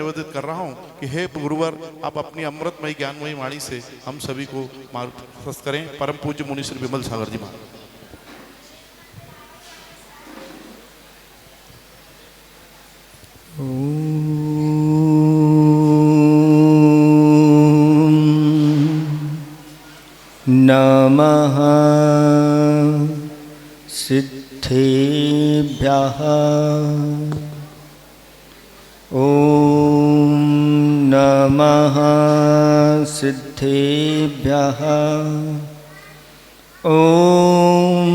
निवेदित कर रहा हूं कि हे गुरुवर, आप अपनी अमृतमयी ज्ञानमयी वाणी से हम सभी को मार्गदर्शन करें। परम पूज्य मुनि श्री विमल सागर जी महाराज। नमः सिद्धेभ्यः। ॐ नमः सिद्धेभ्यः। ॐ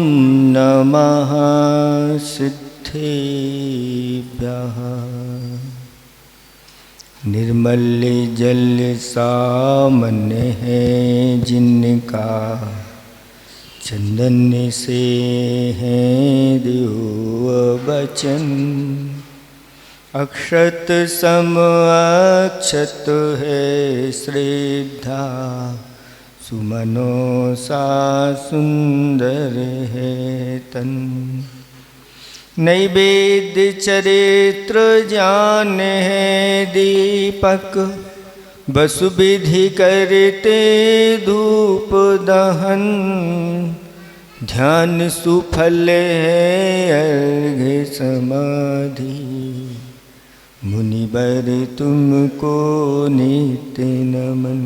नमः सिद्धेभ्यः। निर्मल जल सामान्य है जिनका, चंदन से है देव वचन। अक्षत सम अक्षत है श्रद्धा, सुमनो सा सुंदर है तन। नैवेद्य चरित्र जान है दीपक, वसु विधि करते धूप दहन। ध्यान सुफल है अर्घ्य समाधि, मुनिवर तुमको नित्य नमन।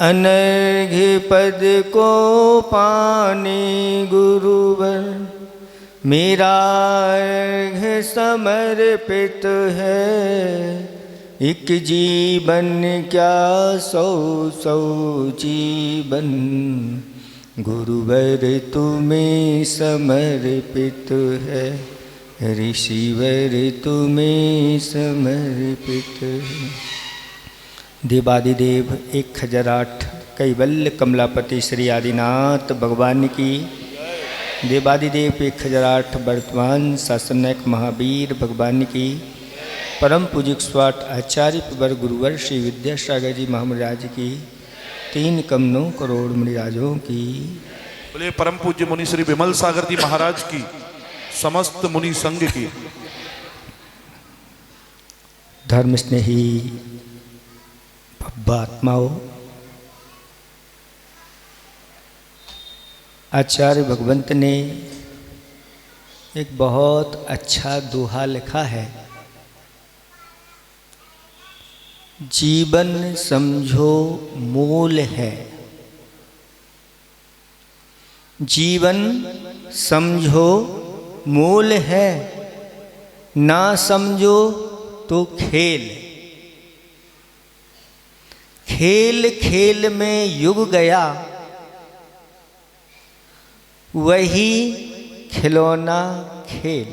अनर्घ्य पद को पाने गुरुवर, मेरा अर्घ्य समर्पित है। एक जीवन क्या सौ सौ जीवन, गुरुवर तुम्हें समर्पित है। ऋषिवर तुम्हें समर्पित है। देवादिदेव 1008 कैवल्य कमलापति श्री आदिनाथ भगवान की। देवादिदेव 1008 वर्तमान शासनक महावीर भगवान की। परम पूज्य स्वाट आचार्य प्रवर गुरुवर श्री विद्यासागर जी महाराज की। 3 कमनों करोड़ मुनिराजों की। बोले परम पूज्य मुनि श्री विमल सागर जी महाराज की, समस्त मुनि संघ की। धर्म स्नेही आत्माओं, आचार्य भगवंत ने एक बहुत अच्छा दोहा लिखा है। जीवन समझो मूल है, जीवन समझो मूल है, ना समझो तो खेल। खेल खेल में युग गया, वही खिलौना खेल।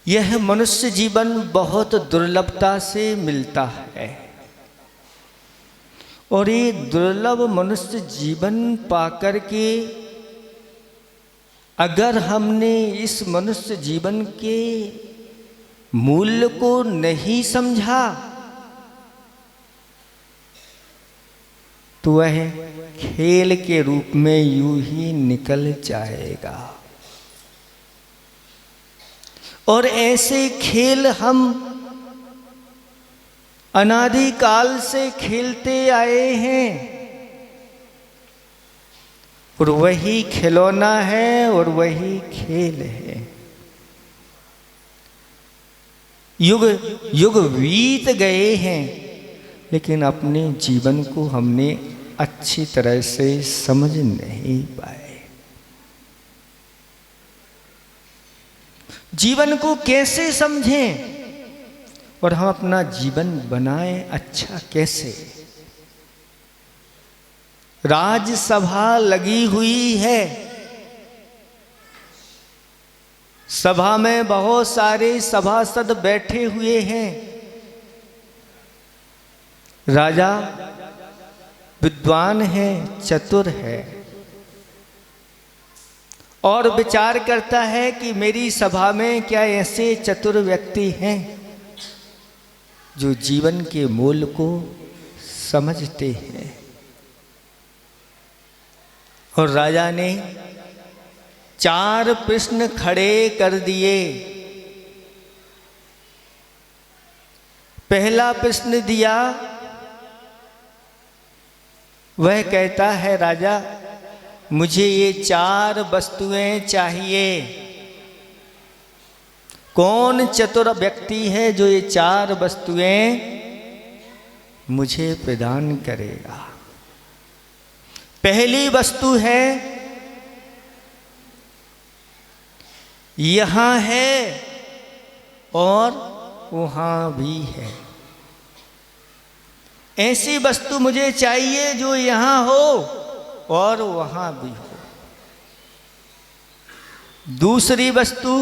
यह मनुष्य जीवन बहुत दुर्लभता से मिलता है, और ये दुर्लभ मनुष्य जीवन पाकर के अगर हमने इस मनुष्य जीवन के मूल्य को नहीं समझा तो वह खेल के रूप में यूं ही निकल जाएगा। और ऐसे खेल हम अनादिकाल से खेलते आए हैं, और वही खिलौना है और वही खेल है। युग युग बीत गए हैं, लेकिन अपने जीवन को हमने अच्छी तरह से समझ नहीं पाए। जीवन को कैसे समझें और हम अपना जीवन बनाएं अच्छा कैसे। राजसभा लगी हुई है, सभा में बहुत सारे सभासद बैठे हुए हैं। राजा विद्वान है, चतुर है, और विचार करता है कि मेरी सभा में क्या ऐसे चतुर व्यक्ति हैं जो जीवन के मूल्य को समझते हैं। और राजा ने 4 प्रश्न खड़े कर दिए पहला प्रश्न दिया, वह कहता है राजा मुझे ये 4 वस्तुएं चाहिए। कौन चतुर व्यक्ति है जो ये 4 वस्तुएं मुझे प्रदान करेगा? पहली वस्तु है, यहां है और वहां भी है। ऐसी वस्तु मुझे चाहिए जो यहां हो और वहां भी हो। दूसरी वस्तु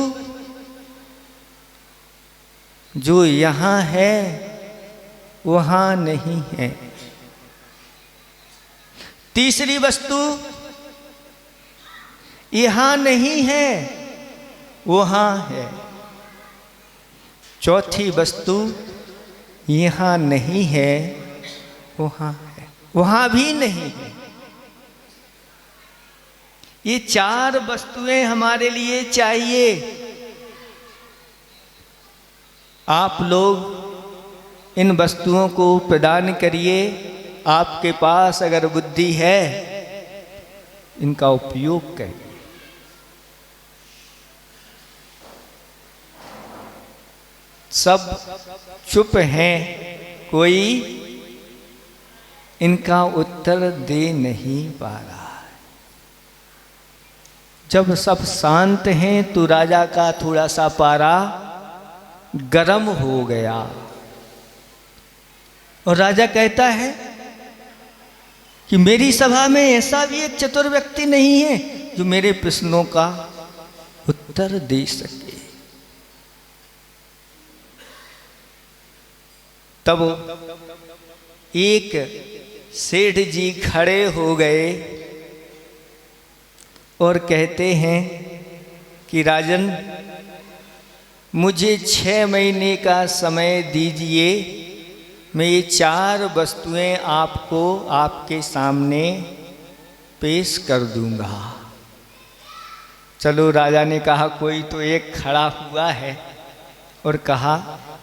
जो यहां है वहां नहीं है। तीसरी वस्तु यहां नहीं है वहां है। चौथी वस्तु यहां नहीं है वहां है, वहां भी नहीं है। ये 4 वस्तुएं हमारे लिए चाहिए। आप लोग इन वस्तुओं को प्रदान करिए। आपके पास अगर बुद्धि है इनका उपयोग करिए। सब चुप हैं, कोई इनका उत्तर दे नहीं पा रहा है। जब सब शांत हैं तो राजा का थोड़ा सा पारा गर्म हो गया और राजा कहता है कि मेरी सभा में ऐसा भी एक चतुर व्यक्ति नहीं है जो मेरे प्रश्नों का उत्तर दे सके। तब एक सेठ जी खड़े हो गए और कहते हैं कि राजन मुझे 6 महीने का समय दीजिए, मैं ये 4 वस्तुएं आपको आपके सामने पेश कर दूंगा। चलो, राजा ने कहा कोई तो एक खड़ा हुआ है और कहा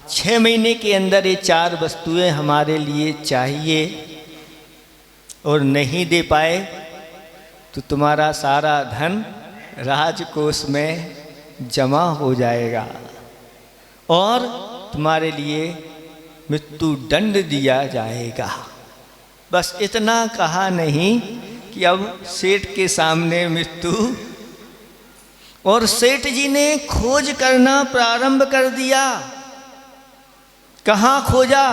6 महीने के अंदर ये 4 वस्तुएं हमारे लिए चाहिए और नहीं दे पाए तो तुम्हारा सारा धन राजकोष में जमा हो जाएगा और तुम्हारे लिए मृत्यु दंड दिया जाएगा। बस इतना कहा नहीं कि अब सेठ के सामने मृत्यु, और सेठ जी ने खोज करना प्रारंभ कर दिया। कहाँ खोजा?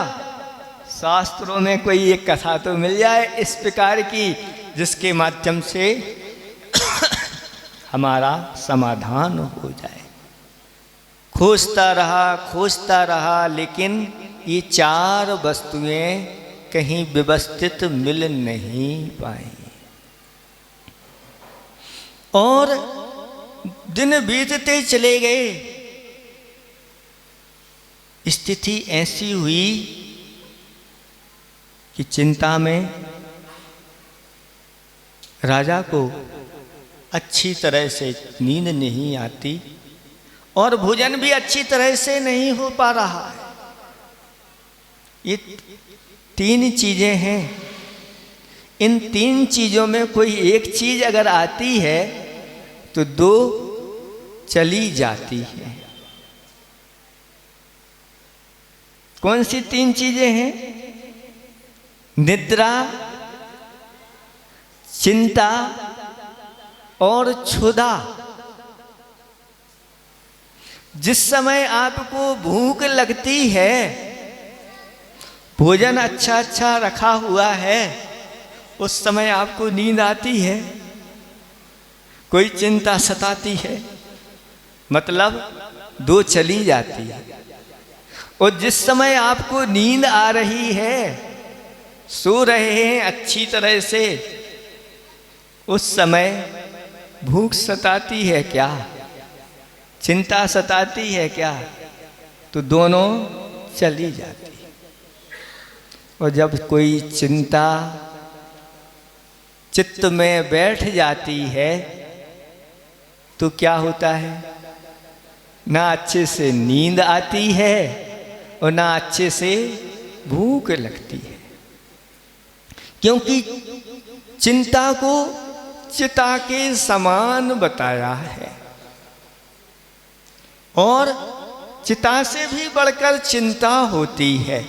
शास्त्रों में कोई एक कथा तो मिल जाए इस प्रकार की जिसके माध्यम से हमारा समाधान हो जाए। खोजता रहा लेकिन ये 4 वस्तुएं कहीं व्यवस्थित मिल नहीं पाई और दिन बीतते चले गए। स्थिति ऐसी हुई कि चिंता में राजा को अच्छी तरह से नींद नहीं आती और भोजन भी अच्छी तरह से नहीं हो पा रहा है। ये 3 चीजें हैं। इन 3 चीजों में कोई एक चीज अगर आती है तो 2 चली जाती है। कौन सी 3 चीजें हैं? निद्रा, चिंता और क्षुधा। जिस समय आपको भूख लगती है, भोजन अच्छा अच्छा रखा हुआ है, उस समय आपको नींद आती है, कोई चिंता सताती है, मतलब 2 चली जाती है। और जिस समय आपको नींद आ रही है, सो रहे हैं अच्छी तरह से, उस समय भूख सताती है क्या? चिंता सताती है क्या? तो दोनों चली जाती। और जब कोई चिंता चित्त में बैठ जाती है तो क्या होता है? ना अच्छे से नींद आती है और ना अच्छे से भूख लगती है, क्योंकि चिंता को चिता के समान बताया है। और चिता से भी बढ़कर चिंता होती है,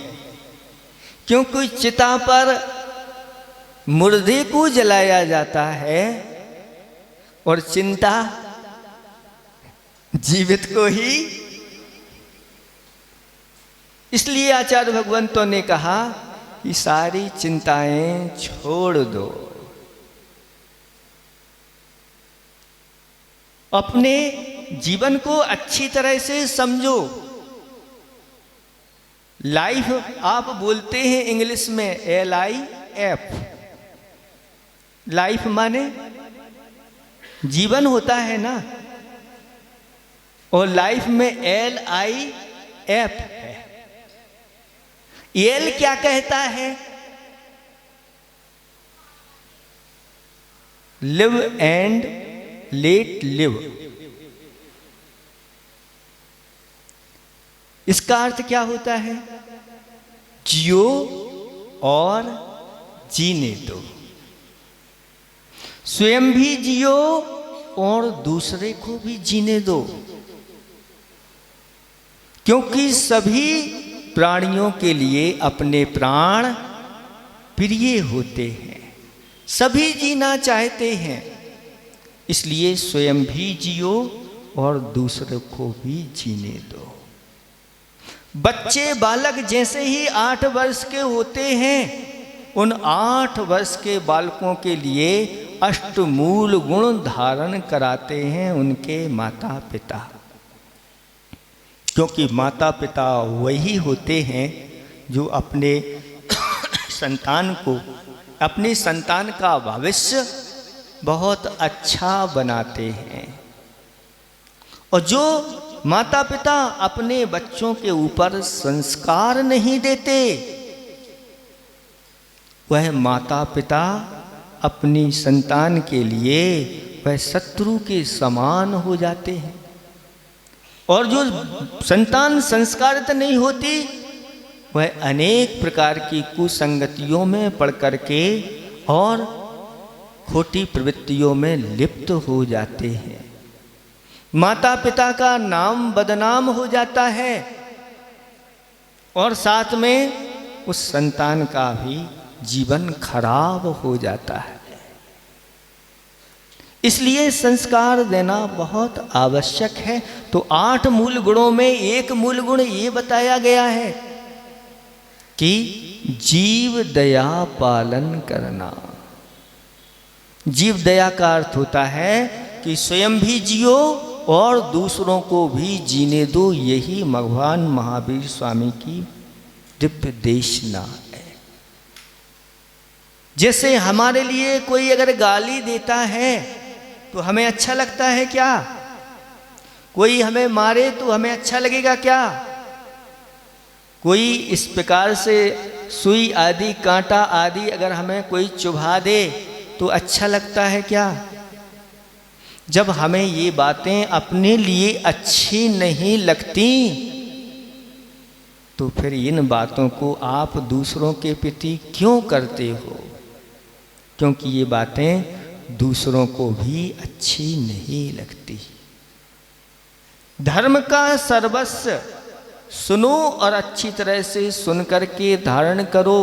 क्योंकि चिता पर मुर्दे को जलाया जाता है और चिंता जीवित को ही। इसलिए आचार्य भगवंतों ने कहा कि सारी चिंताएं छोड़ दो, अपने जीवन को अच्छी तरह से समझो। लाइफ आप बोलते हैं इंग्लिश में LIF, लाइफ माने जीवन होता है ना, और लाइफ में LIF है। एल क्या कहता है? Live and let live. इसका अर्थ क्या होता है? जियो और जीने दो, स्वयं भी जियो और दूसरे को भी जीने दो, क्योंकि सभी प्राणियों के लिए अपने प्राण प्रिय होते हैं, सभी जीना चाहते हैं। इसलिए स्वयं भी जियो और दूसरे को भी जीने दो। बच्चे बालक जैसे ही 8 वर्ष के होते हैं, उन 8 वर्ष के बालकों के लिए अष्टमूल गुण धारण कराते हैं उनके माता पिता, क्योंकि माता पिता वही होते हैं जो अपने संतान को, अपनी संतान का भविष्य बहुत अच्छा बनाते हैं। और जो माता पिता अपने बच्चों के ऊपर संस्कार नहीं देते, वह माता पिता अपनी संतान के लिए वह शत्रु के समान हो जाते हैं। और जो संतान संस्कारित नहीं होती, वह अनेक प्रकार की कुसंगतियों में पड़ करके और खोटी प्रवृत्तियों में लिप्त हो जाते हैं। माता पिता का नाम बदनाम हो जाता है और साथ में उस संतान का भी जीवन खराब हो जाता है। इसलिए संस्कार देना बहुत आवश्यक है। तो 8 मूल गुणों में एक मूल गुण ये बताया गया है कि जीव दया पालन करना। जीव दया का अर्थ होता है कि स्वयं भी जियो और दूसरों को भी जीने दो। यही भगवान महावीर स्वामी की दिव्य देशना है। जैसे हमारे लिए कोई अगर गाली देता है तो हमें अच्छा लगता है क्या? कोई हमें मारे तो हमें अच्छा लगेगा क्या? कोई इस प्रकार से सुई आदि कांटा आदि अगर हमें कोई चुभा दे तो अच्छा लगता है क्या? जब हमें ये बातें अपने लिए अच्छी नहीं लगती तो फिर इन बातों को आप दूसरों के प्रति क्यों करते हो? क्योंकि ये बातें दूसरों को भी अच्छी नहीं लगती। धर्म का सर्वस्व सुनो और अच्छी तरह से सुन करके धारण करो।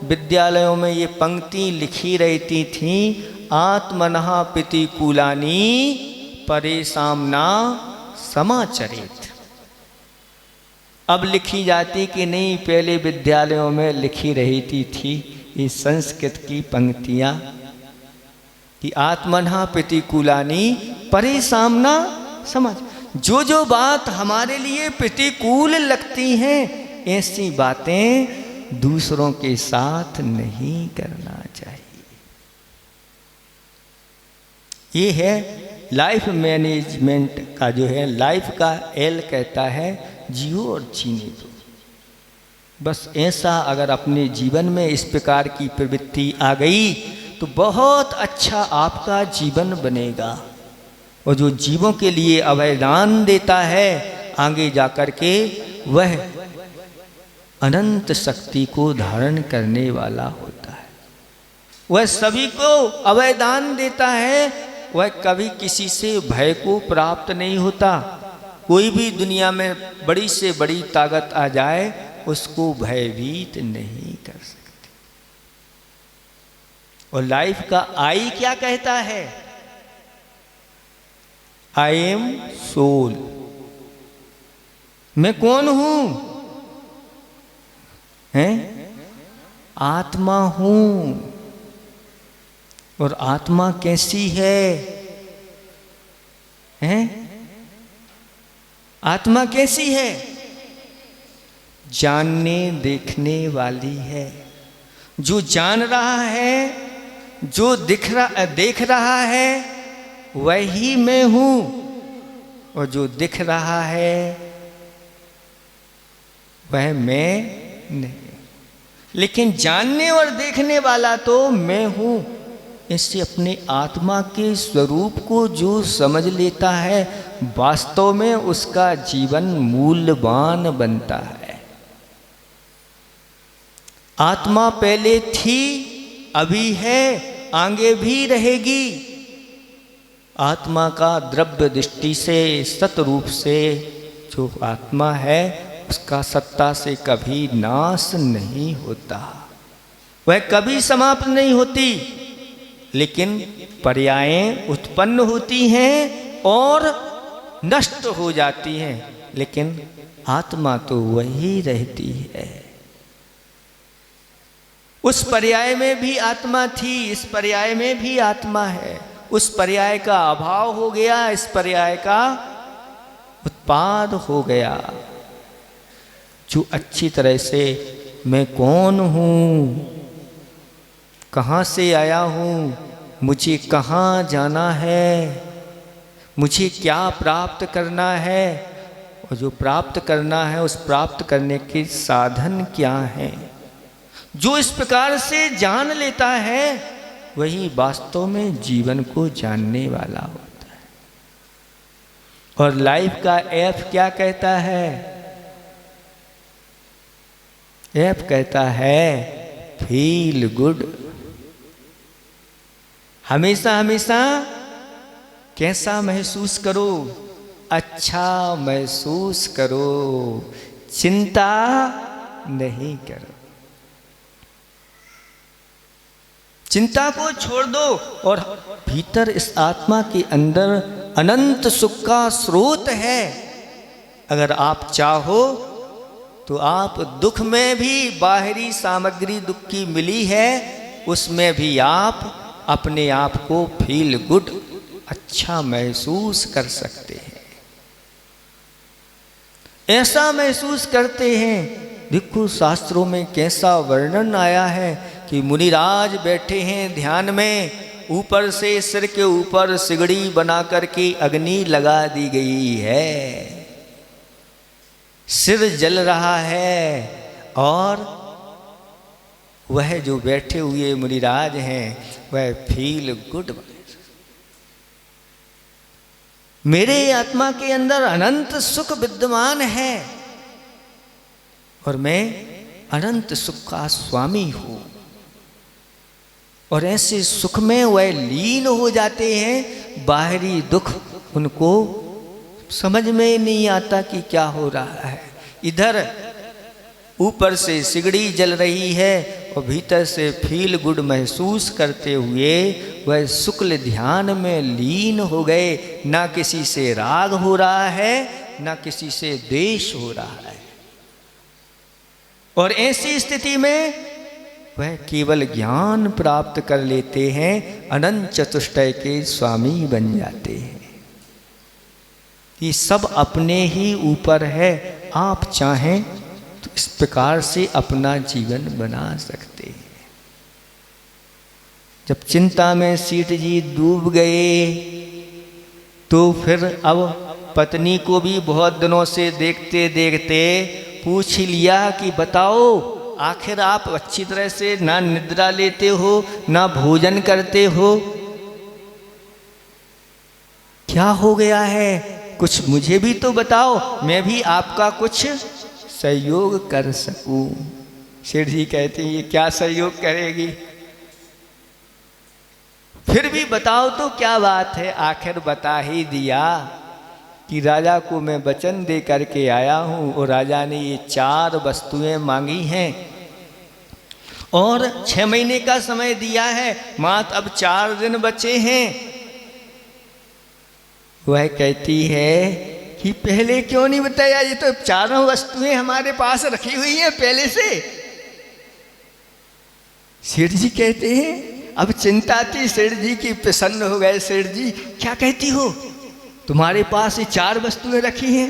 विद्यालयों में ये पंक्ति लिखी रहती थी, आत्मनः प्रतिकूलानि परेशान समाचरेत। अब लिखी जाती कि नहीं, पहले विद्यालयों में लिखी रहती थी ये संस्कृत की पंक्तियाँ कि आत्मनः प्रतिकूलानि परेशान समझ। जो बात हमारे लिए प्रतिकूल लगती हैं ऐसी बातें दूसरों के साथ नहीं करना चाहिए। ये है लाइफ मैनेजमेंट का जो है, लाइफ का एल कहता है जियो और जीने दो। बस ऐसा अगर अपने जीवन में इस प्रकार की प्रवृत्ति आ गई तो बहुत अच्छा आपका जीवन बनेगा। और जो जीवों के लिए अभयदान देता है आगे जाकर के वह अनंत शक्ति को धारण करने वाला होता है। वह सभी को अभयदान देता है। वह कभी किसी से भय को प्राप्त नहीं होता। कोई भी दुनिया में बड़ी से बड़ी ताकत आ जाए उसको भयभीत नहीं कर सकती। और लाइफ का आई क्या कहता है? I am soul. मैं कौन हूं? हैं? आत्मा हूं। और आत्मा कैसी है? हैं? आत्मा कैसी है? जानने देखने वाली है। जो जान रहा है, जो देख रहा है, वही मैं हूं। और जो दिख रहा है वह मैं नहीं। लेकिन जानने और देखने वाला तो मैं हूं। इससे अपने आत्मा के स्वरूप को जो समझ लेता है, वास्तव में उसका जीवन मूल्यवान बनता है। आत्मा पहले थी, अभी है, आगे भी रहेगी। आत्मा का द्रव्य दृष्टि से सत रूप से जो आत्मा है उसका सत्ता से कभी नाश नहीं होता। वह कभी समाप्त नहीं होती। लेकिन पर्यायें उत्पन्न होती हैं और नष्ट हो जाती हैं। लेकिन आत्मा तो वही रहती है। उस पर्याय में भी आत्मा थी, इस पर्याय में भी आत्मा है। उस पर्याय का अभाव हो गया, इस पर्याय का उत्पाद हो गया। जो अच्छी तरह से मैं कौन हूं, कहां से आया हूं, मुझे कहां जाना है, मुझे क्या प्राप्त करना है, और जो प्राप्त करना है उस प्राप्त करने के साधन क्या हैं, जो इस प्रकार से जान लेता है वही वास्तव में जीवन को जानने वाला होता है। और लाइफ का एफ क्या कहता है? एफ कहता है फील गुड। हमेशा हमेशा कैसा महसूस करो? अच्छा महसूस करो, चिंता नहीं करो। चिंता को छोड़ दो और भीतर इस आत्मा के अंदर अनंत सुख का स्रोत है। अगर आप चाहो तो आप दुख में भी बाहरी सामग्री दुख की मिली है, उसमें भी आप अपने आप को फील गुड, अच्छा महसूस कर सकते हैं। ऐसा महसूस करते हैं। देखो शास्त्रों में कैसा वर्णन आया है कि मुनिराज बैठे हैं ध्यान में, ऊपर से सिर के ऊपर सिगड़ी बना करके अग्नि लगा दी गई है, सिर जल रहा है और वह जो बैठे हुए मुनिराज हैं वह फील गुड। मेरे आत्मा के अंदर अनंत सुख विद्यमान है और मैं अनंत सुख का स्वामी हूं। और ऐसे सुख में वह लीन हो जाते हैं, बाहरी दुख उनको समझ में नहीं आता कि क्या हो रहा है। इधर ऊपर से सिगड़ी जल रही है और भीतर से फील गुड महसूस करते हुए वह शुक्ल ध्यान में लीन हो गए। ना किसी से राग हो रहा है, ना किसी से द्वेष हो रहा है। और ऐसी स्थिति में वह केवल ज्ञान प्राप्त कर लेते हैं, अनंत चतुष्टय के स्वामी बन जाते हैं। ये सब अपने ही ऊपर है। आप चाहें तो इस प्रकार से अपना जीवन बना सकते हैं। जब चिंता में सीठ जी डूब गए तो फिर अब पत्नी को भी बहुत दिनों से देखते देखते पूछ लिया कि बताओ, आखिर आप अच्छी तरह से ना निद्रा लेते हो, ना भोजन करते हो, क्या हो गया है? कुछ मुझे भी तो बताओ, मैं भी आपका कुछ सहयोग कर सकूं। सेठ जी कहते हैं ये क्या सहयोग करेगी? फिर भी बताओ तो क्या बात है। आखिर बता ही दिया कि राजा को मैं वचन दे करके आया हूँ और राजा ने ये 4 वस्तुएं मांगी हैं और 6 महीने का समय दिया है, मात्र अब 4 दिन बचे हैं। वह कहती है कि पहले क्यों नहीं बताया? ये तो 4 वस्तुएं हमारे पास रखी हुई हैं पहले से। सेठ जी कहते हैं अब चिंता थी सेठ जी की, प्रसन्न हो गए। सेठ जी क्या कहती हो, तुम्हारे पास ये 4 वस्तुएं रखी हैं?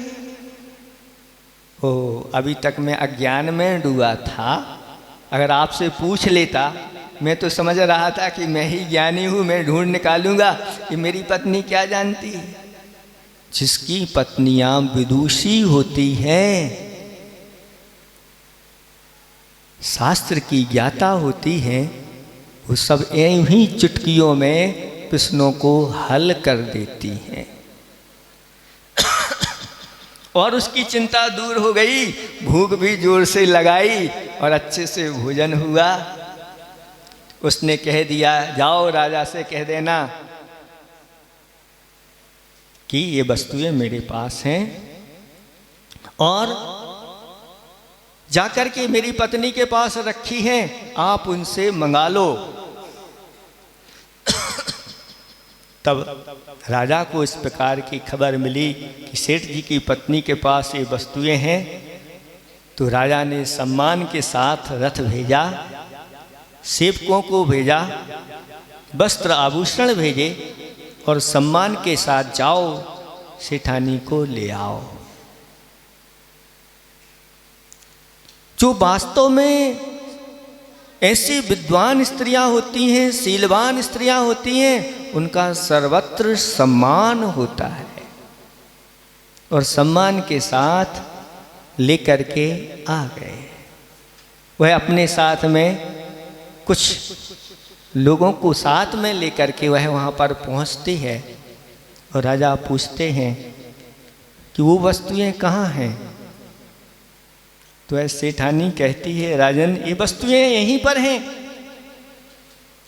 ओ, अभी तक मैं अज्ञान में डूबा था। अगर आपसे पूछ लेता, मैं तो समझ रहा था कि मैं ही ज्ञानी हूँ, मैं ढूंढ निकालूंगा कि मेरी पत्नी क्या जानती है। जिसकी पत्नियां विदुषी होती हैं, शास्त्र की ज्ञाता होती हैं, वो सब यूं ही चुटकियों में प्रश्नों को हल कर देती हैं। और उसकी चिंता दूर हो गई, भूख भी जोर से लगाई और अच्छे से भोजन हुआ। उसने कह दिया जाओ राजा से कह देना कि ये वस्तुएं मेरे पास हैं और जाकर के मेरी पत्नी के पास रखी हैं, आप उनसे मंगा लो। तब राजा को इस प्रकार की खबर मिली कि सेठ जी की पत्नी के पास ये वस्तुएं हैं। तो राजा ने सम्मान के साथ रथ भेजा, सेवकों को भेजा, वस्त्र आभूषण भेजे और सम्मान के साथ जाओ सेठानी को ले आओ। जो वास्तव में ऐसी विद्वान स्त्रियां होती हैं, शीलवान स्त्रियां होती हैं, उनका सर्वत्र सम्मान होता है और सम्मान के साथ लेकर के आ गए। वह अपने साथ में कुछ लोगों को साथ में लेकर के वह वहाँ पर पहुँचती है और राजा पूछते हैं कि वो वस्तुएं कहाँ हैं? तो ऐसे सेठानी कहती है राजन ये वस्तुएं यहीं पर हैं।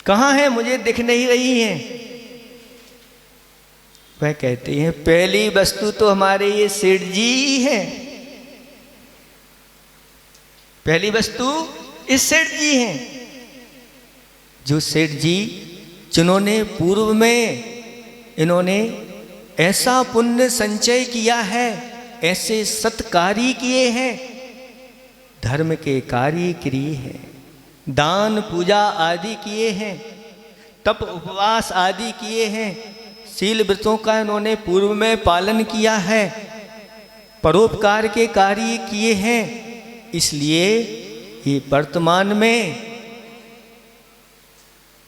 कहाँ हैं? मुझे दिख नहीं रही हैं। वह कहती है पहली वस्तु तो हमारे ये सेठ जी ही हैं। पहली वस्तु इस सेठ जी हैं, जो सेठ जी जिन्होंने पूर्व में इन्होंने ऐसा पुण्य संचय किया है, ऐसे सत्कार्य किए हैं, धर्म के कार्य किए हैं, दान पूजा आदि किए हैं, तप उपवास आदि किए हैं, शील व्रतों का इन्होंने पूर्व में पालन किया है, परोपकार के कार्य किए हैं। इसलिए ये वर्तमान में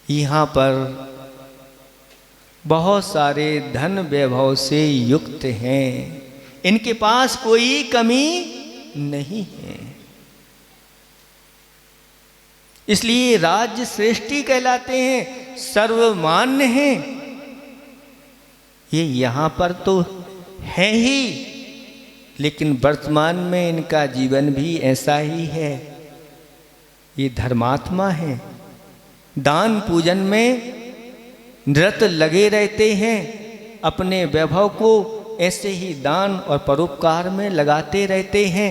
यहाँ पर बहुत सारे धन वैभव से युक्त हैं, इनके पास कोई कमी नहीं है। इसलिए राज्य श्रेष्ठी कहलाते हैं, सर्वमान्य हैं। ये यहाँ पर तो है ही, लेकिन वर्तमान में इनका जीवन भी ऐसा ही है। ये धर्मात्मा है, दान पूजन में निरत लगे रहते हैं, अपने वैभव को ऐसे ही दान और परोपकार में लगाते रहते हैं,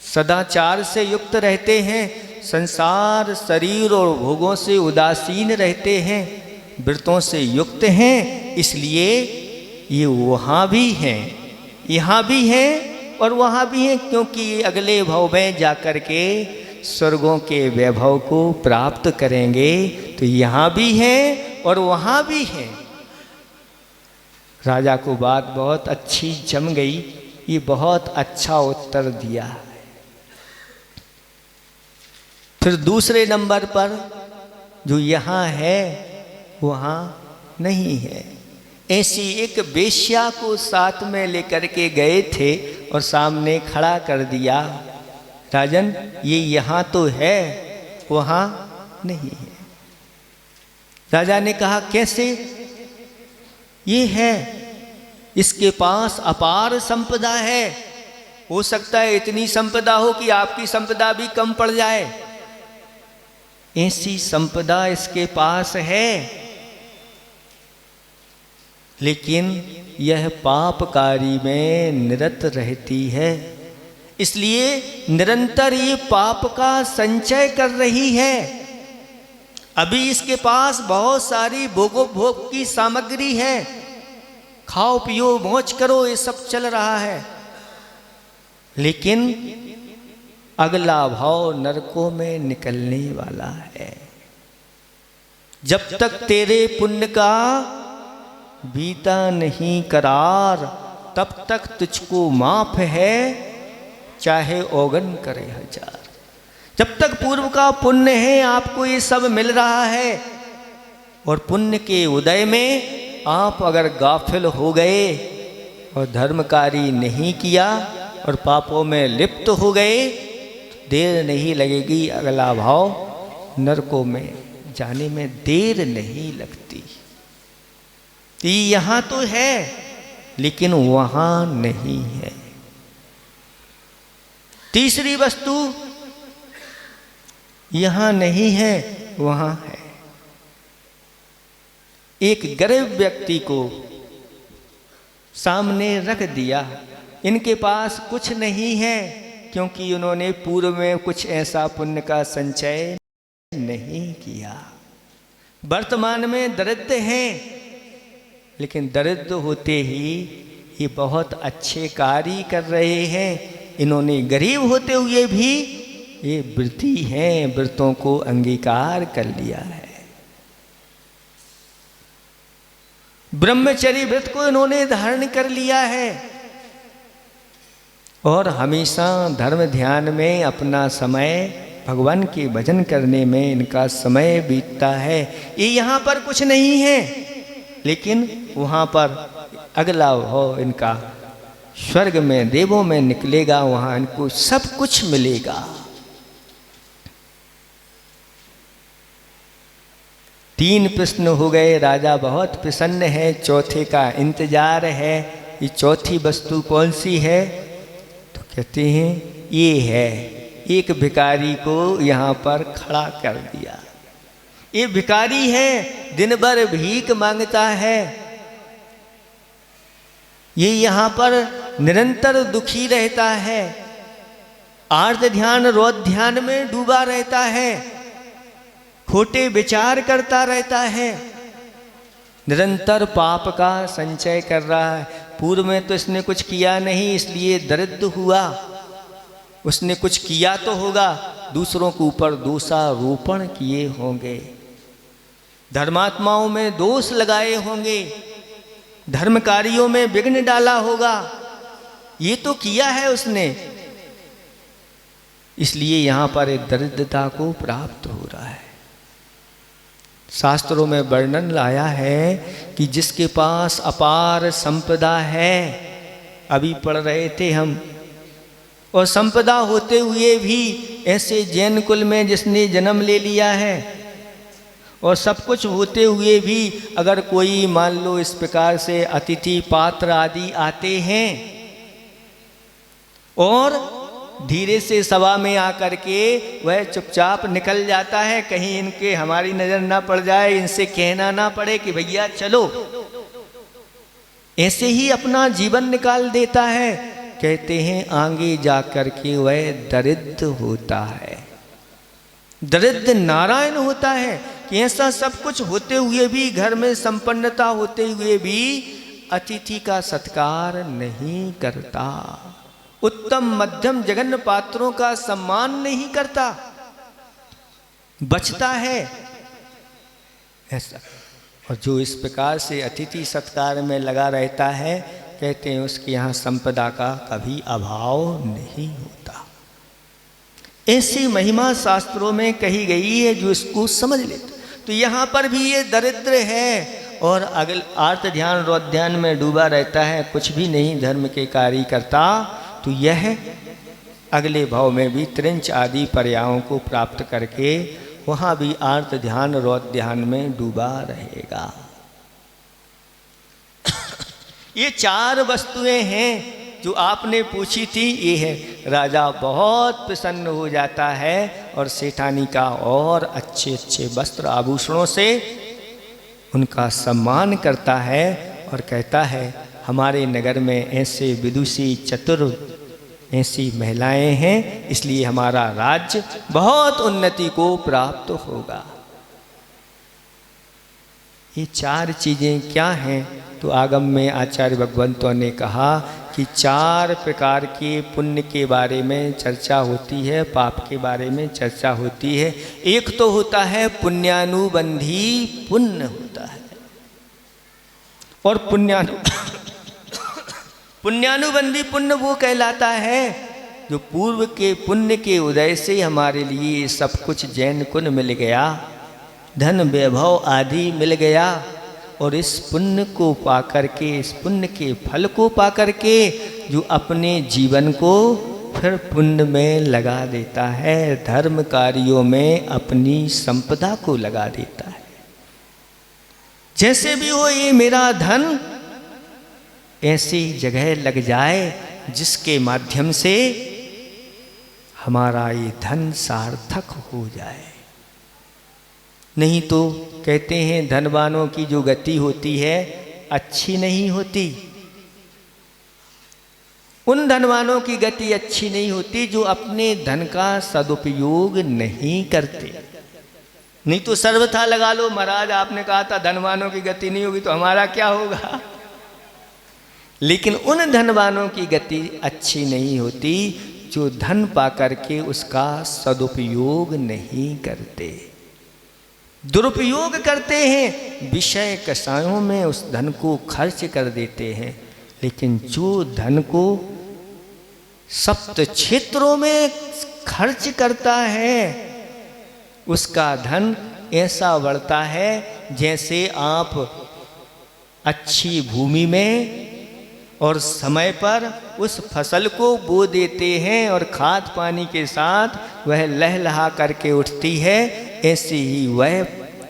सदाचार से युक्त रहते हैं, संसार शरीर और भोगों से उदासीन रहते हैं, व्रतों से युक्त हैं। इसलिए ये वहाँ भी हैं, यहाँ भी हैं और वहाँ भी हैं, क्योंकि ये अगले भव में जाकर के स्वर्गों के वैभव को प्राप्त करेंगे। तो यहाँ भी हैं और वहाँ भी हैं। राजा को बात बहुत अच्छी जम गई, ये बहुत अच्छा उत्तर दिया। फिर दूसरे नंबर पर जो यहाँ है वहाँ नहीं है। ऐसी एक वेश्या को साथ में लेकर के गए थे और सामने खड़ा कर दिया, राजन ये यहाँ तो है, वहाँ नहीं है। राजा ने कहा कैसे? ये है, इसके पास अपार संपदा है, हो सकता है इतनी संपदा हो कि आपकी संपदा भी कम पड़ जाए, ऐसी संपदा इसके पास है, लेकिन यह पापकारी में निरत रहती है, इसलिए निरंतर ये पाप का संचय कर रही है। अभी इसके पास बहुत सारी भोग की सामग्री है, खाओ पियो मौज करो, ये सब चल रहा है, लेकिन अगला भाव नरकों में निकलने वाला है। जब तक तेरे पुण्य का बीता नहीं करार, तब तक तुझको माफ है, चाहे औगन करे हजार। जब तक पूर्व का पुण्य है, आपको ये सब मिल रहा है, और पुण्य के उदय में आप अगर गाफिल हो गए और धर्म कार्य नहीं किया और पापों में लिप्त हो गए, तो देर नहीं लगेगी, अगला भाव नरकों में जाने में देर नहीं लगती। यहाँ तो है लेकिन वहां नहीं है। तीसरी वस्तु यहां नहीं है, वहां है। एक गरीब व्यक्ति को सामने रख दिया, इनके पास कुछ नहीं है, क्योंकि उन्होंने पूर्व में कुछ ऐसा पुण्य का संचय नहीं किया। वर्तमान में दरिद्र हैं, लेकिन दरिद्र होते ही ये बहुत अच्छे कार्य कर रहे हैं। इन्होंने गरीब होते हुए भी ये व्रती हैं, व्रतों को अंगीकार कर लिया है। ब्रह्मचर्य व्रत को इन्होंने धारण कर लिया है, और हमेशा धर्म ध्यान में अपना समय भगवान के भजन करने में इनका समय बीतता है। ये यहाँ पर कुछ नहीं है, लेकिन वहाँ पर अगला भाव इनका स्वर्ग में देवों में निकलेगा, वहाँ इनको सब कुछ मिलेगा। तीन प्रश्न हो गए, राजा बहुत प्रसन्न है, चौथे का इंतजार है। ये चौथी वस्तु कौन सी है? तो कहते हैं ये है। एक भिखारी को यहाँ पर खड़ा कर दिया। ये भिखारी है, दिन भर भीख मांगता है, ये यहाँ पर निरंतर दुखी रहता है, आर्त ध्यान रोध ध्यान में डूबा रहता है, खोटे विचार करता रहता है, निरंतर पाप का संचय कर रहा है। पूर्व में तो इसने कुछ किया नहीं, इसलिए दरिद्र हुआ। उसने कुछ किया तो होगा, दूसरों के ऊपर दोषारोपण किए होंगे, धर्मात्माओं में दोष लगाए होंगे, धर्म कार्यों में विघ्न डाला होगा। ये तो किया है उसने, इसलिए यहाँ पर एक दरिद्रता को प्राप्त हो रहा है। शास्त्रों में वर्णन लाया है कि जिसके पास अपार संपदा है, अभी पढ़ रहे थे हम, और संपदा होते हुए भी ऐसे जैन कुल में जिसने जन्म ले लिया है, और सब कुछ होते हुए भी अगर कोई मान लो इस प्रकार से अतिथि पात्र आदि आते हैं और धीरे से सभा में आकर के वह चुपचाप निकल जाता है, कहीं इनके हमारी नज़र ना पड़ जाए, इनसे कहना ना पड़े कि भैया चलो, ऐसे ही अपना जीवन निकाल देता है। कहते हैं आगे जाकर के वह दरिद्र होता है, दरिद्र नारायण होता है कि ऐसा सब कुछ होते हुए भी, घर में संपन्नता होते हुए भी अतिथि का सत्कार नहीं करता, उत्तम मध्यम जघन्य पात्रों का सम्मान नहीं करता, बचता है ऐसा। और जो इस प्रकार से अतिथि सत्कार में लगा रहता है, कहते हैं उसके यहाँ संपदा का कभी अभाव नहीं होता। ऐसी महिमा शास्त्रों में कही गई है, जो इसको समझ लेते। तो यहाँ पर भी ये दरिद्र है और अगल आर्त ध्यान रोध ध्यान में डूबा रहता है, कुछ भी नहीं धर्म के कार्य करता, तो यह अगले भाव में भी त्रिंच आदि पर्यायों को प्राप्त करके वहाँ भी आर्त ध्यान रोध ध्यान में डूबा रहेगा। ये चार वस्तुएं हैं जो आपने पूछी थी ये है। राजा बहुत प्रसन्न हो जाता है और सेठानी का और अच्छे अच्छे वस्त्र आभूषणों से उनका सम्मान करता है और कहता है हमारे नगर में ऐसे विदुषी चतुर ऐसी महिलाएं हैं, इसलिए हमारा राज्य बहुत उन्नति को प्राप्त होगा। ये चार चीज़ें क्या हैं? तो आगम में आचार्य भगवंतों ने कहा कि चार प्रकार के पुण्य के बारे में चर्चा होती है, पाप के बारे में चर्चा होती है। एक तो होता है पुण्यानुबंधी पुण्य होता है, और पुण्यानुबंधी पुण्य वो कहलाता है जो पूर्व के पुण्य के उदय से हमारे लिए सब कुछ जैन कुन मिल गया, धन वैभव आदि मिल गया, और इस पुण्य को पाकर के, इस पुण्य के फल को पाकर के जो अपने जीवन को फिर पुण्य में लगा देता है, धर्म कार्यों में अपनी संपदा को लगा देता है। जैसे भी हो ये मेरा धन ऐसी जगह लग जाए जिसके माध्यम से हमारा ये धन सार्थक हो जाए। नहीं तो कहते हैं धनवानों की जो गति होती है अच्छी नहीं होती। उन धनवानों की गति अच्छी नहीं होती जो अपने धन का सदुपयोग नहीं करते। नहीं तो सर्वथा लगा लो, महाराज आपने कहा था धनवानों की गति नहीं होगी तो हमारा क्या होगा। लेकिन उन धनवानों की गति अच्छी नहीं होती जो धन पाकर के उसका सदुपयोग नहीं करते, दुरुपयोग करते हैं, विषय कषायों में उस धन को खर्च कर देते हैं। लेकिन जो धन को सप्त क्षेत्रों में खर्च करता है उसका धन ऐसा बढ़ता है जैसे आप अच्छी भूमि में और समय पर उस फसल को बो देते हैं और खाद पानी के साथ वह लहलहा करके उठती है, ऐसे ही वह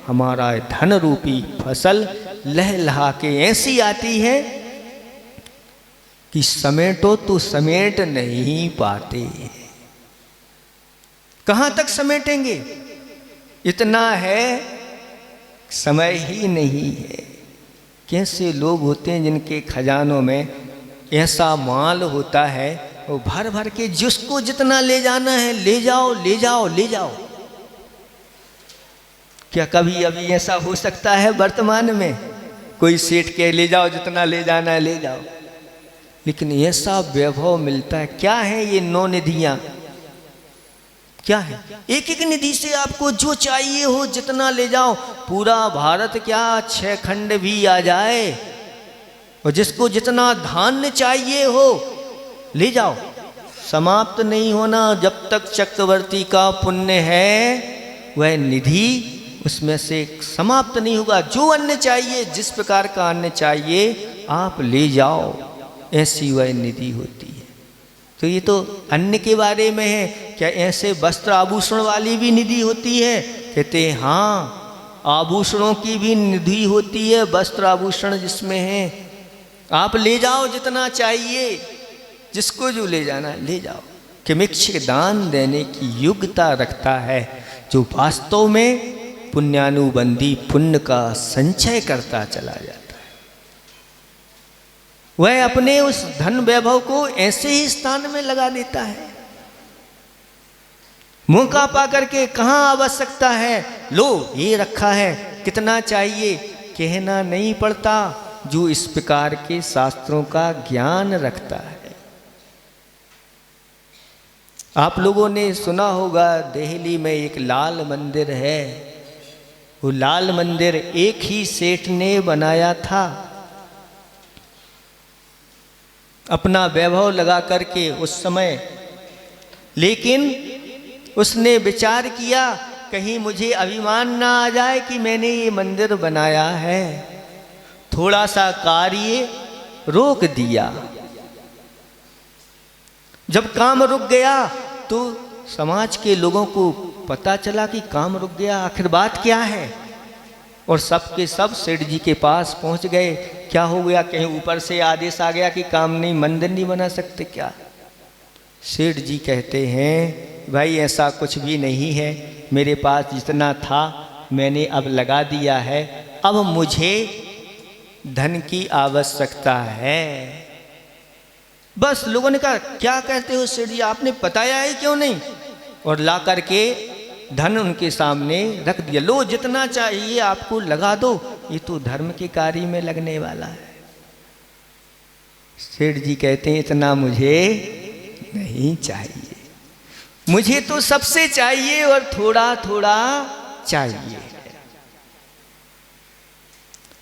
हमारा धन रूपी फसल लहलहा के ऐसी आती है कि समेटो तो समेट नहीं पाते। कहाँ तक समेटेंगे? इतना है समय ही नहीं है। कैसे लोग होते हैं जिनके खजानों में ऐसा माल होता है वो भर भर के जिसको जितना ले जाना है ले जाओ ले जाओ ले जाओ। क्या कभी अभी ऐसा हो सकता है वर्तमान में? कोई सेठ के ले जाओ जितना ले जाना है ले जाओ। लेकिन ऐसा वैभव मिलता है। क्या है ये 9 निधियां? क्या है? एक एक निधि से आपको जो चाहिए हो जितना ले जाओ। पूरा भारत क्या 6 खंड भी आ जाए और जिसको जितना धान्य चाहिए हो ले जाओ, समाप्त नहीं होना। जब तक चक्रवर्ती का पुण्य है वह निधि उसमें से समाप्त नहीं होगा। जो अन्न चाहिए, जिस प्रकार का अन्न चाहिए आप ले जाओ, ऐसी वह निधि होती है। तो ये तो अन्न के बारे में है। क्या ऐसे वस्त्र आभूषण वाली भी निधि होती है? कहते हैं हाँ, आभूषणों की भी निधि होती है, वस्त्र आभूषण जिसमें है। आप ले जाओ जितना चाहिए, जिसको जो ले जाना है ले जाओ। किमिच्छिक दान देने की योग्यता रखता है जो वास्तव में पुण्यानुबंधी पुण्य का संचय करता चला जाता है। वह अपने उस धन वैभव को ऐसे ही स्थान में लगा देता है। मौका पा करके कहाँ आवश्यकता है, लो ये रखा है, कितना चाहिए, कहना नहीं पड़ता। जो इस प्रकार के शास्त्रों का ज्ञान रखता है। आप लोगों ने सुना होगा दिल्ली में एक लाल मंदिर है। वो लाल मंदिर एक ही सेठ ने बनाया था, अपना वैभव लगा करके उस समय। लेकिन उसने विचार किया कहीं मुझे अभिमान ना आ जाए कि मैंने ये मंदिर बनाया है। थोड़ा सा कार्य रोक दिया। जब काम रुक गया तो समाज के लोगों को पता चला कि काम रुक गया, आखिर बात क्या है। और सबके सब सेठ जी के पास पहुंच गए। क्या हो गया, कहीं ऊपर से आदेश आ गया कि काम नहीं, मंदिर नहीं बना सकते क्या? सेठ जी कहते हैं भाई ऐसा कुछ भी नहीं है, मेरे पास जितना था मैंने अब लगा दिया है, अब मुझे धन की आवश्यकता है। बस लोगों ने कहा क्या कहते हो सेठ जी, आपने बताया है क्यों नहीं? और ला करके धन उनके सामने रख दिया, लो जितना चाहिए आपको लगा दो, ये तो धर्म के कार्य में लगने वाला है। सेठ जी कहते हैं इतना मुझे नहीं चाहिए, मुझे तो सबसे चाहिए और थोड़ा थोड़ा चाहिए।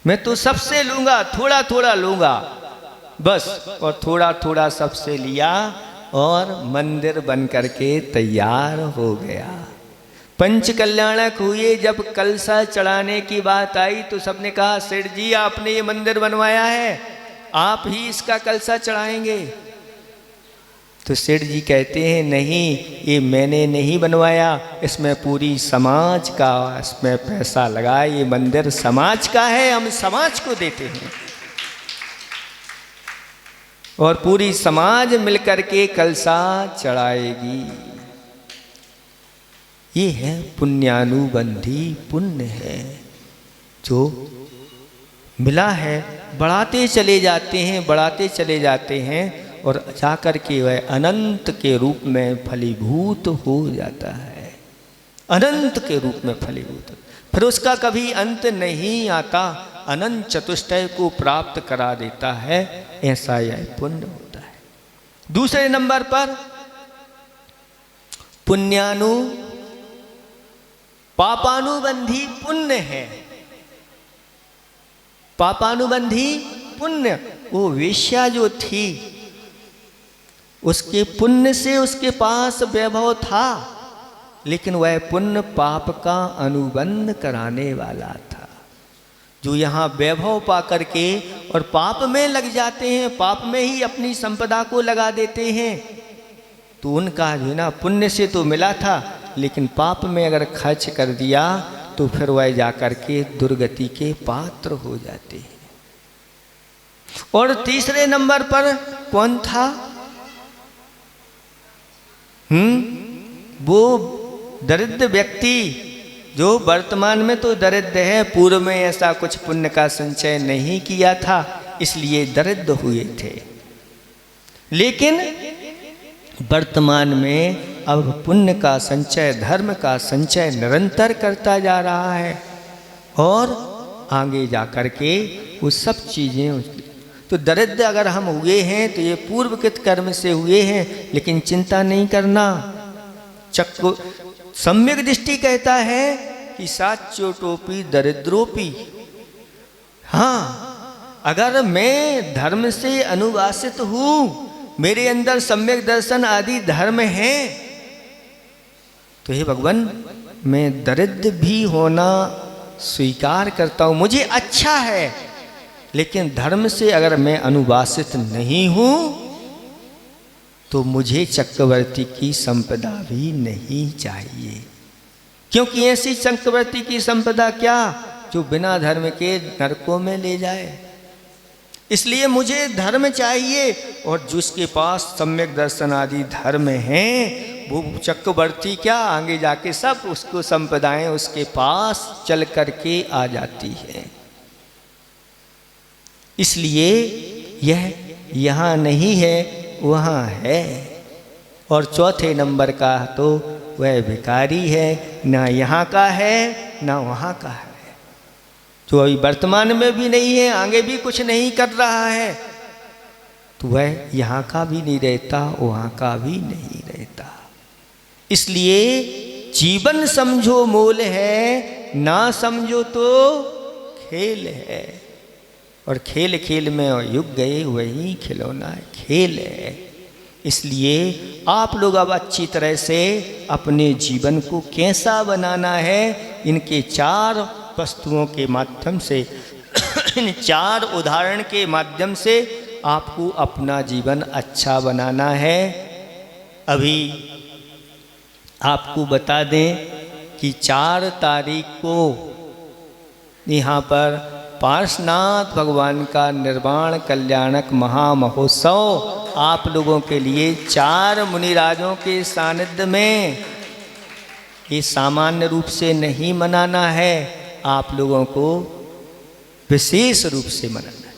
मैं तो सबसे लूंगा, थोड़ा थोड़ा लूंगा बस। और थोड़ा थोड़ा सबसे लिया और मंदिर बन करके तैयार हो गया। पंच कल्याणक हुए, जब कलशा चढ़ाने की बात आई तो सबने कहा सेठ जी आपने ये मंदिर बनवाया है, आप ही इसका कलशा चढ़ाएंगे? तो सेठ जी कहते हैं नहीं, ये मैंने नहीं बनवाया, इसमें पूरी समाज का इसमें पैसा लगा, ये मंदिर समाज का है, हम समाज को देते हैं और पूरी समाज मिलकर के कलशा चढ़ाएगी। ये है पुण्यानुबंधी, पुण्य है जो मिला है, बढ़ाते चले जाते हैं, बढ़ाते चले जाते हैं और जाकर के वह अनंत के रूप में फलीभूत हो जाता है, अनंत के रूप में फलीभूत, फिर उसका कभी अंत नहीं आता, अनंत चतुष्टय को प्राप्त करा देता है। ऐसा यह पुण्य होता है। दूसरे नंबर पर पापानुबंधी पुण्य है। पापानुबंधी पुण्य, वो वेश्या जो थी उसके पुण्य से उसके पास वैभव था, लेकिन वह पुण्य पाप का अनुबंध कराने वाला था। जो यहाँ वैभव पा करके और पाप में लग जाते हैं, पाप में ही अपनी संपदा को लगा देते हैं, तो उनका जो ना पुण्य से तो मिला था, लेकिन पाप में अगर खर्च कर दिया तो फिर वह जाकर के दुर्गति के पात्र हो जाते हैं। और तीसरे नंबर पर कौन था? वो दरिद्र व्यक्ति जो वर्तमान में तो दरिद्र है, पूर्व में ऐसा कुछ पुण्य का संचय नहीं किया था, इसलिए दरिद्र हुए थे, लेकिन वर्तमान में अब पुण्य का संचय, धर्म का संचय निरंतर करता जा रहा है और आगे जाकर के वो सब चीज़ें। तो दरिद्र अगर हम हुए हैं तो ये पूर्वकृत कर्म से हुए हैं, लेकिन चिंता नहीं करना। चक्को सम्यक दृष्टि कहता है कि साच्यो टोपी दरिद्रोपी। हाँ, अगर मैं धर्म से अनुवासित हूँ, मेरे अंदर सम्यक दर्शन आदि धर्म है, तो हे भगवान मैं दरिद्र भी होना स्वीकार करता हूँ, मुझे अच्छा है, लेकिन धर्म से अगर मैं अनुवासित नहीं हूँ तो मुझे चक्रवर्ती की संपदा भी नहीं चाहिए। क्योंकि ऐसी चक्रवर्ती की संपदा क्या जो बिना धर्म के नरकों में ले जाए। इसलिए मुझे धर्म चाहिए, और जिसके पास सम्यक दर्शन आदि धर्म हैं वो चक्रवर्ती क्या आगे जाके सब उसको संपदाएं उसके पास चल करके आ जाती हैं। इसलिए यह यहाँ नहीं है, वहाँ है। और चौथे नंबर का तो वह भिखारी है, ना यहाँ का है ना वहाँ का है, जो अभी वर्तमान में भी नहीं है, आगे भी कुछ नहीं कर रहा है, तो वह यहाँ का भी नहीं रहता, वहाँ का भी नहीं रहता। इसलिए जीवन समझो मोल है, ना समझो तो खेल है, और खेल खेल में युग गए वही खिलौना खेल है। इसलिए आप लोग अब अच्छी तरह से अपने जीवन को कैसा बनाना है, इनके चार वस्तुओं के माध्यम से इन चार उदाहरण के माध्यम से आपको अपना जीवन अच्छा बनाना है। अभी आपको बता दें कि 4 तारीख को यहाँ पर पार्श्वनाथ भगवान का निर्वाण कल्याणक महामहोत्सव आप लोगों के लिए 4 मुनिराजों के सानिध्य में, ये सामान्य रूप से नहीं मनाना है, आप लोगों को विशेष रूप से मनाना है।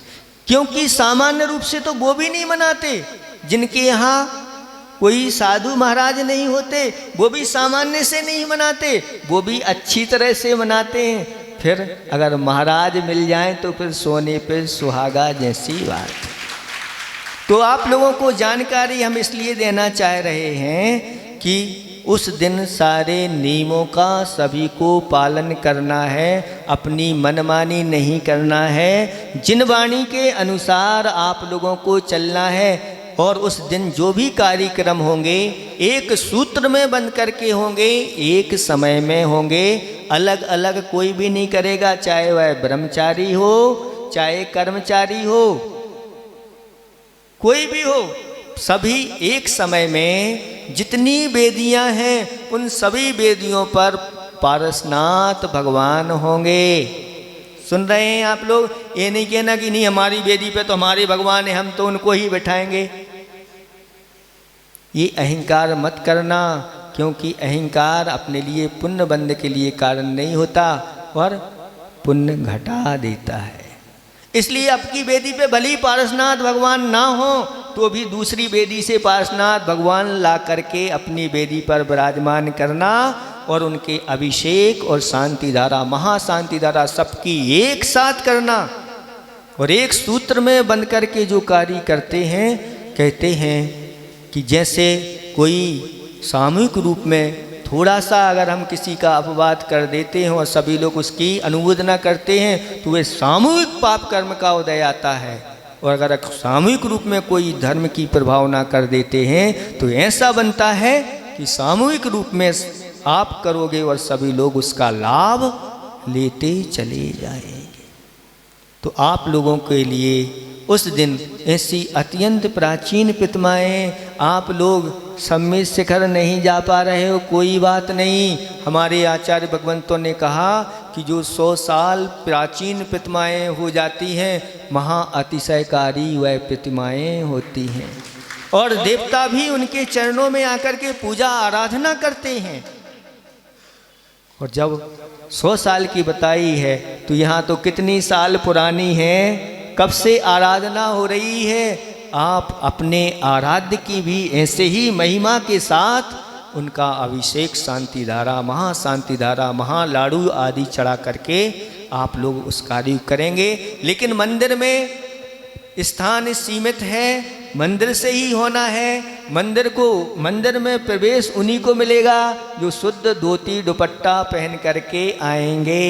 क्योंकि सामान्य रूप से तो वो भी नहीं मनाते, जिनके यहाँ कोई साधु महाराज नहीं होते वो भी सामान्य से नहीं मनाते, वो भी अच्छी तरह से मनाते हैं। फिर अगर महाराज मिल जाएं तो फिर सोने पे सुहागा जैसी बात। तो आप लोगों को जानकारी हम इसलिए देना चाह रहे हैं कि उस दिन सारे नियमों का सभी को पालन करना है, अपनी मनमानी नहीं करना है, जिन वाणी के अनुसार आप लोगों को चलना है। और उस दिन जो भी कार्यक्रम होंगे एक सूत्र में बंध करके होंगे, एक समय में होंगे, अलग अलग कोई भी नहीं करेगा, चाहे वह ब्रह्मचारी हो चाहे कर्मचारी हो, कोई भी हो, सभी एक समय में जितनी वेदियां हैं उन सभी वेदियों पर पारसनाथ भगवान होंगे। सुन रहे हैं आप लोग? ये नहीं कहना कि नहीं हमारी वेदी पे तो हमारे भगवान है, हम तो उनको ही बैठाएंगे। ये अहंकार मत करना, क्योंकि अहंकार अपने लिए पुण्य बंध के लिए कारण नहीं होता और पुण्य घटा देता है। इसलिए आपकी वेदी पे भली पारसनाथ भगवान ना हो तो भी दूसरी वेदी से पारसनाथ भगवान ला करके अपनी वेदी पर विराजमान करना और उनके अभिषेक और शांति धारा, महाशांति धारा सबकी एक साथ करना। और एक सूत्र में बंध करके जो कार्य करते हैं, कहते हैं कि जैसे कोई सामूहिक रूप में थोड़ा सा अगर हम किसी का अपवाद कर देते हैं और सभी लोग उसकी अनुमोदना करते हैं तो वे सामूहिक पाप कर्म का उदय आता है। और अगर सामूहिक रूप में कोई धर्म की प्रभावना कर देते हैं तो ऐसा बनता है कि सामूहिक रूप में आप करोगे और सभी लोग उसका लाभ लेते चले जाएंगे। तो आप लोगों के लिए उस दिन ऐसी अत्यंत प्राचीन प्रतिमाएं, आप लोग सम्मित शिखर नहीं जा पा रहे हो, कोई बात नहीं। हमारे आचार्य भगवंतों ने कहा कि जो 100 साल प्राचीन प्रतिमाएं हो जाती हैं, महा अतिशयकारी वह प्रतिमाएं होती हैं और देवता भी उनके चरणों में आकर के पूजा आराधना करते हैं। और जब 100 साल की बताई है तो यहाँ तो कितनी साल पुरानी है, कब से आराधना हो रही है। आप अपने आराध्य की भी ऐसे ही महिमा के साथ उनका अभिषेक शांति धारा, महाशांति धारा, महालाड़ू आदि चढ़ा करके आप लोग उस कार्य करेंगे। लेकिन मंदिर में स्थान सीमित है, मंदिर से ही होना है। मंदिर में प्रवेश उन्हीं को मिलेगा जो शुद्ध धोती दुपट्टा पहन करके आएंगे,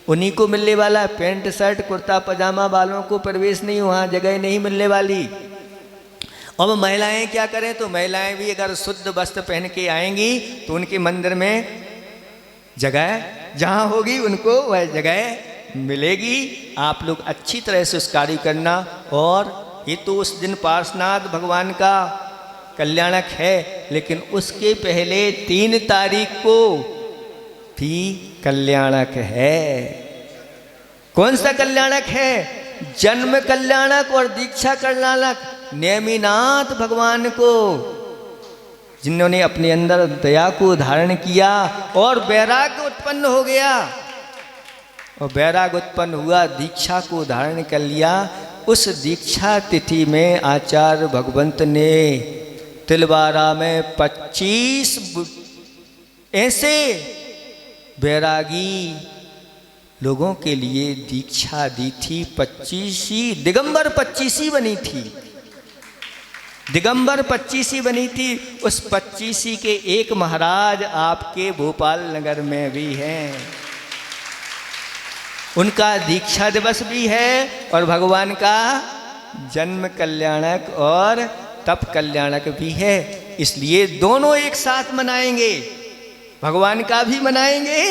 उन्हीं को मिलने वाला। पैंट शर्ट कुर्ता पजामा वालों को प्रवेश नहीं, वहाँ जगह नहीं मिलने वाली। और महिलाएं क्या करें, तो महिलाएं भी अगर शुद्ध वस्त्र पहन के आएंगी तो उनके मंदिर में जगह जहाँ होगी उनको वह जगह मिलेगी। आप लोग अच्छी तरह से उस कार्य करना। और ये तो उस दिन पार्श्वनाथ भगवान का कल्याणक है, लेकिन उसके पहले 3 तारीख को भी कल्याणक है। कौन सा कल्याणक है? जन्म कल्याणक और दीक्षा कल्याणक नेमिनाथ भगवान को, जिन्होंने अपने अंदर दया को धारण किया और वैराग्य उत्पन्न हो गया। और वैराग्य उत्पन्न हुआ, दीक्षा को धारण कर लिया। उस दीक्षा तिथि में आचार्य भगवंत ने तिलवारा में 25 ऐसे वैरागी लोगों के लिए दीक्षा दी थी। 25 दिगंबर 25 बनी थी, दिगंबर 25 बनी थी। उस 25 के एक महाराज आपके भोपाल नगर में भी हैं, उनका दीक्षा दिवस भी है और भगवान का जन्म कल्याणक और तप कल्याणक भी है। इसलिए दोनों एक साथ मनाएंगे, भगवान का भी मनाएंगे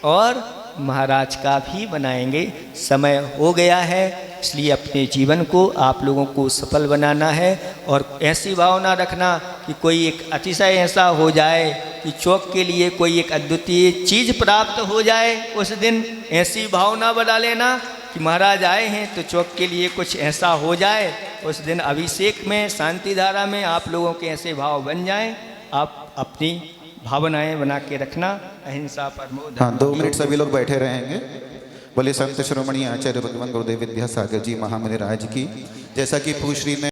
और महाराज का भी मनाएंगे। समय हो गया है, इसलिए अपने जीवन को आप लोगों को सफल बनाना है और ऐसी भावना रखना कि कोई एक अतिशय ऐसा हो जाए कि चौक के लिए कोई एक अद्वितीय चीज़ प्राप्त हो जाए उस दिन, ऐसी भावना बना लेना कि महाराज आए हैं तो चौक के लिए कुछ ऐसा हो जाए उस दिन। अभिषेक में, शांति धारा में आप लोगों के ऐसे भाव बन जाएं। आप अपनी भावनाएं बना के रखना। अहिंसा परमो धर्मः। हाँ, 2 मिनट सभी लोग बैठे रहेंगे। बोले संत शिरोमणि आचार्य भगवान गुरुदेव विद्यासागर जी महामुनि राज की। जैसा कि पूश्री ने